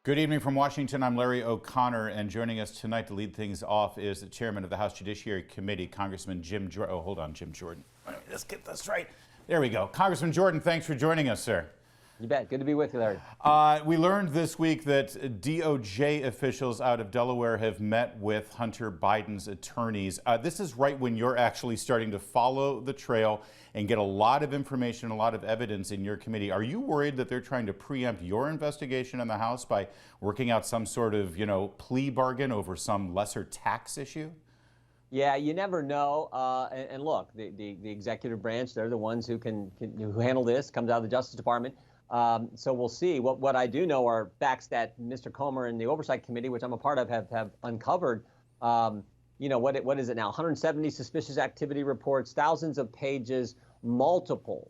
Good evening from Washington. I'm Larry O'Connor, and joining us tonight to lead things off is the chairman of the House Judiciary Committee, Congressman Jim Jordon. Oh, hold on, Jim Jordon. Let's get this right. There we go. Congressman Jordon, thanks for joining us, sir. You bet. Good to be with you, Larry. We learned this week that DOJ officials out of Delaware have met with Hunter Biden's attorneys. This is right when you're actually starting to follow the trail and get a lot of information, a lot of evidence in your committee. Are you worried that they're trying to preempt your investigation in the House by working out some sort of, plea bargain over some lesser tax issue? Yeah, you never know. And look, the executive branch, they're the ones who who handle this, comes out of the Justice Department. So we'll see. What I do know are facts that Mr. Comer and the Oversight Committee, which I'm a part of, have uncovered. What is it now? 170 suspicious activity reports, thousands of pages, multiple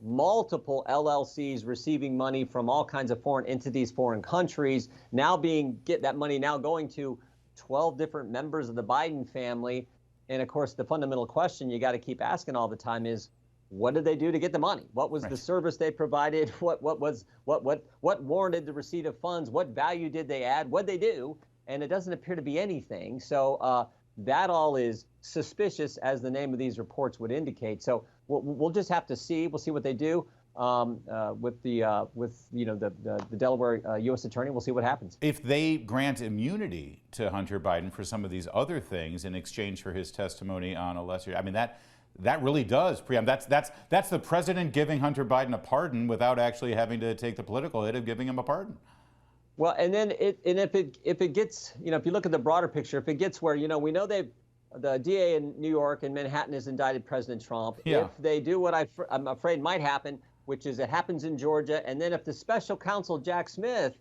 LLCs receiving money from all kinds of foreign entities, foreign countries, that money now going to 12 different members of the Biden family. And of course, the fundamental question you got to keep asking all the time is, what did they do to get the money? What was the service they provided? What warranted the receipt of funds? What value did they add? What'd they do? And it doesn't appear to be anything. So that all is suspicious, as the name of these reports would indicate. So we'll just have to see. We'll see what they do with the Delaware U.S. attorney. We'll see what happens. If they grant immunity to Hunter Biden for some of these other things in exchange for his testimony on a lesser, that really does preempt. That's the president giving Hunter Biden a pardon without actually having to take the political hit of giving him a pardon. Well, and then if it gets, if you look at the broader picture, if it gets where, we know the DA in New York and Manhattan has indicted President Trump. Yeah. If they do what I'm afraid might happen, which is it happens in Georgia, and then if the special counsel Jack Smith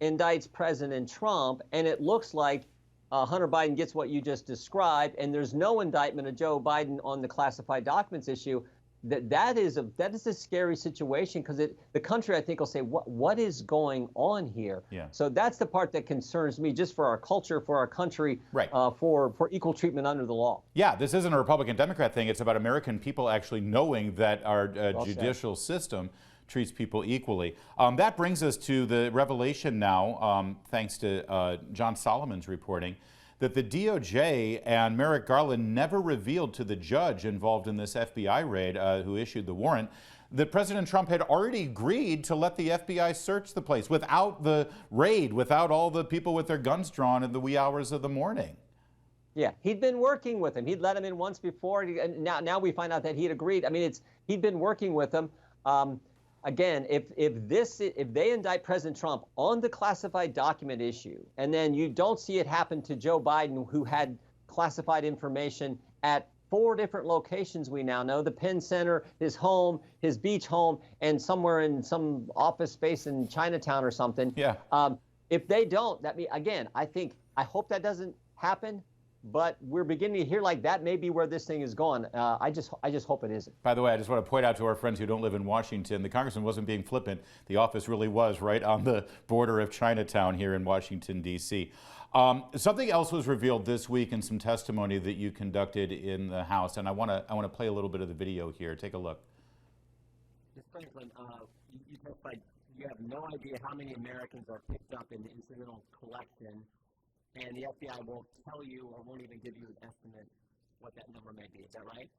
indicts President Trump, and it looks like Hunter Biden gets what you just described, and there's no indictment of Joe Biden on the classified documents issue, that is a scary situation, because the country, I think, will say, what is going on here? Yeah. So that's the part that concerns me, just for our culture, for our country, right. For equal treatment under the law. Yeah, this isn't a Republican-Democrat thing. It's about American people actually knowing that our judicial system treats people equally. That brings us to the revelation now, thanks to John Solomon's reporting, that the DOJ and Merrick Garland never revealed to the judge involved in this FBI raid who issued the warrant that President Trump had already agreed to let the FBI search the place without the raid, without all the people with their guns drawn in the wee hours of the morning. Yeah, he'd been working with him. He'd let him in once before. And now we find out that he'd agreed. He'd been working with him. Again, if they indict President Trump on the classified document issue, and then you don't see it happen to Joe Biden, who had classified information at 4 different locations, we now know, the Penn Center, his home, his beach home, and somewhere in some office space in Chinatown or something. Yeah. If they don't, I hope that doesn't happen. But we're beginning to hear like that may be where this thing is going. I just hope it isn't. By the way, I just want to point out to our friends who don't live in Washington, the congressman wasn't being flippant. The office really was right on the border of Chinatown here in Washington, D.C. Something else was revealed this week in some testimony that you conducted in the House, and I want to play a little bit of the video here. Take a look. Ms. Franklin, you testified you have no idea how many Americans are picked up in the incidental collection, and the FBI won't tell you or won't even give you an estimate what that number may be. Is that right?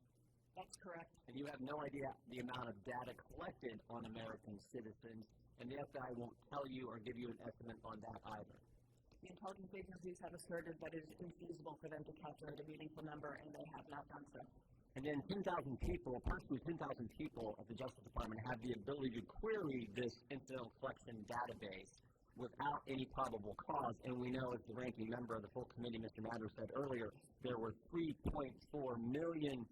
That's correct. And you have no idea the amount of data collected on American citizens, and the FBI won't tell you or give you an estimate on that either. The intelligence agencies have asserted that it is infeasible for them to calculate a meaningful number, and they have not done so. And then 10,000 people, approximately 10,000 people of the Justice Department have the ability to query this incidental collection database without any probable cause, and we know, as the ranking member of the full committee, Mr. Matter, said earlier, there were 3.4 million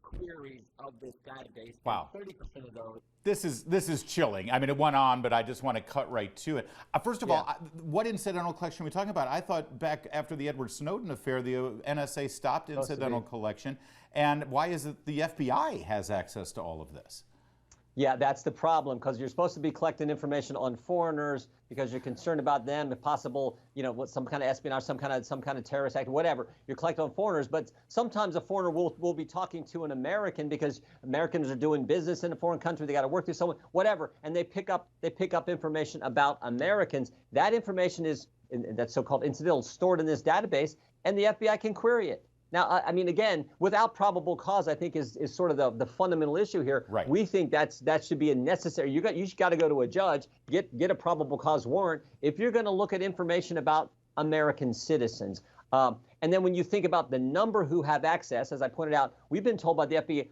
queries of this database. Wow. 30% of those. This is chilling. It went on, but I just want to cut right to it. First of all, what incidental collection are we talking about? I thought back after the Edward Snowden affair, the NSA stopped incidental collection. And why is it the FBI has access to all of this? Yeah, that's the problem, because you're supposed to be collecting information on foreigners because you're concerned about them, if possible, what, some kind of espionage, some kind of terrorist act, whatever. You're collecting on foreigners, but sometimes a foreigner will be talking to an American because Americans are doing business in a foreign country. They got to work through someone, whatever, and they pick up information about Americans. That information is that's so-called incidental, stored in this database, and the FBI can query it. Now, I mean, again, without probable cause, I think is sort of the fundamental issue here. Right. We think that should be a necessary. You got to go to a judge, get a probable cause warrant if you're going to look at information about American citizens. And then when you think about the number who have access, as I pointed out, we've been told by the FBI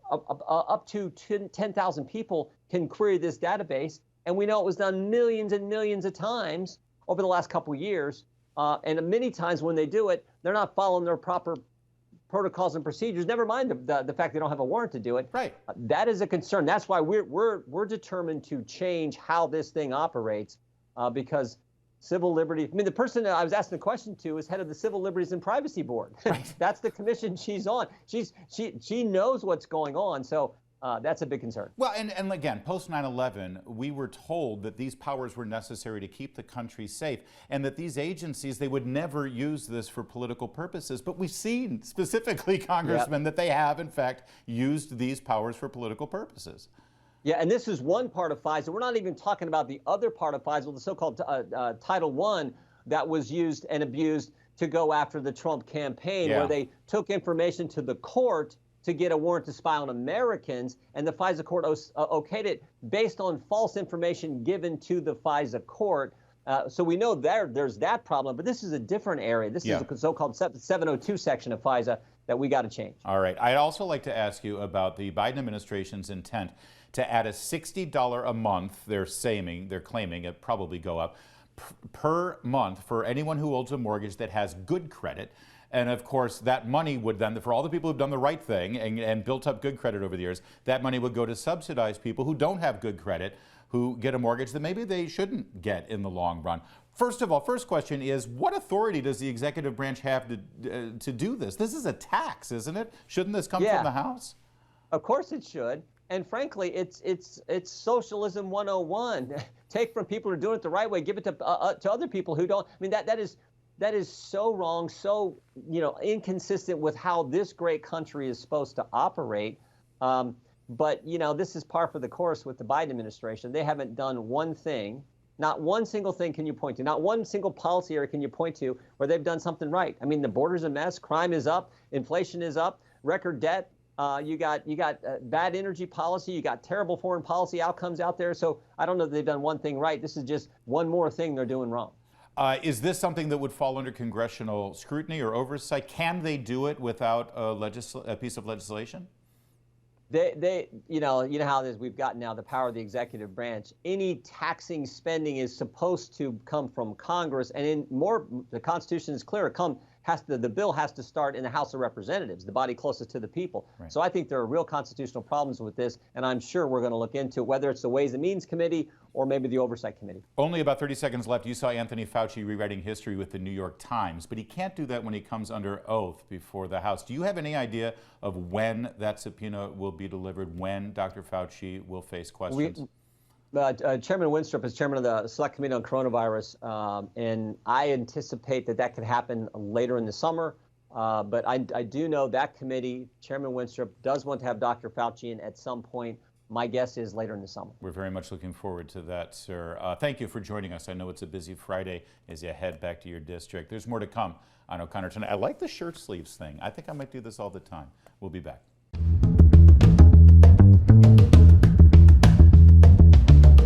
up to 10,000 people can query this database, and we know it was done millions and millions of times over the last couple of years. And many times when they do it, they're not following their proper protocols and procedures. Never mind the fact they don't have a warrant to do it. Right. That is a concern. That's why we're determined to change how this thing operates, because civil liberty. I mean, the person that I was asking the question to is head of the Civil Liberties and Privacy Board. Right. That's the commission she's on. She knows what's going on. So. That's a big concern. Well, and again, post 9/11, we were told that these powers were necessary to keep the country safe, and that these agencies, they would never use this for political purposes. But we've seen specifically, Congressman, that they have, in fact, used these powers for political purposes. Yeah, and this is one part of FISA. We're not even talking about the other part of FISA, the so-called Title I, that was used and abused to go after the Trump campaign, where they took information to the court to get a warrant to spy on Americans, and the FISA court okayed it based on false information given to the FISA court. So we know there's that problem, but this is a different area. This is the so-called 702 section of FISA that we got to change. All right. I'd also like to ask you about the Biden administration's intent to add a $60 a month, they're claiming it probably go up, per month for anyone who holds a mortgage that has good credit. And of course, that money would then, for all the people who've done the right thing and built up good credit over the years, that money would go to subsidize people who don't have good credit, who get a mortgage that maybe they shouldn't get in the long run. First of all, first question is, what authority does the executive branch have to do this? This is a tax, isn't it? Shouldn't this come from the House? Of course it should. And frankly, it's socialism 101. Take from people who are doing it the right way, give it to other people who don't. I mean, that is so wrong, so inconsistent with how this great country is supposed to operate. But this is par for the course with the Biden administration. They haven't done one thing, not one single thing can you point to, not one single policy area can you point to where they've done something right. I mean, the border's a mess, crime is up, inflation is up, record debt. You got bad energy policy. You got terrible foreign policy outcomes out there. So I don't know that they've done one thing right. This is just one more thing they're doing wrong. Is this something that would fall under congressional scrutiny or oversight? Can they do it without a piece of legislation? You know how it is. We've got now the power of the executive branch. Any taxing spending is supposed to come from Congress, and the Constitution is clear. The bill has to start in the House of Representatives, the body closest to the people. Right. So I think there are real constitutional problems with this, and I'm sure we're going to look into whether it's the Ways and Means Committee or maybe the Oversight Committee. Only about 30 seconds left. You saw Anthony Fauci rewriting history with the New York Times, but he can't do that when he comes under oath before the House. Do you have any idea of when that subpoena will be delivered, when Dr. Fauci will face questions? Chairman Winstrup is chairman of the Select Committee on Coronavirus, and I anticipate that could happen later in the summer. But I do know that committee, Chairman Winstrup, does want to have Dr. Fauci in at some point. My guess is later in the summer. We're very much looking forward to that, sir. Thank you for joining us. I know it's a busy Friday as you head back to your district. There's more to come on O'Connor tonight. I like the shirt sleeves thing. I think I might do this all the time. We'll be back.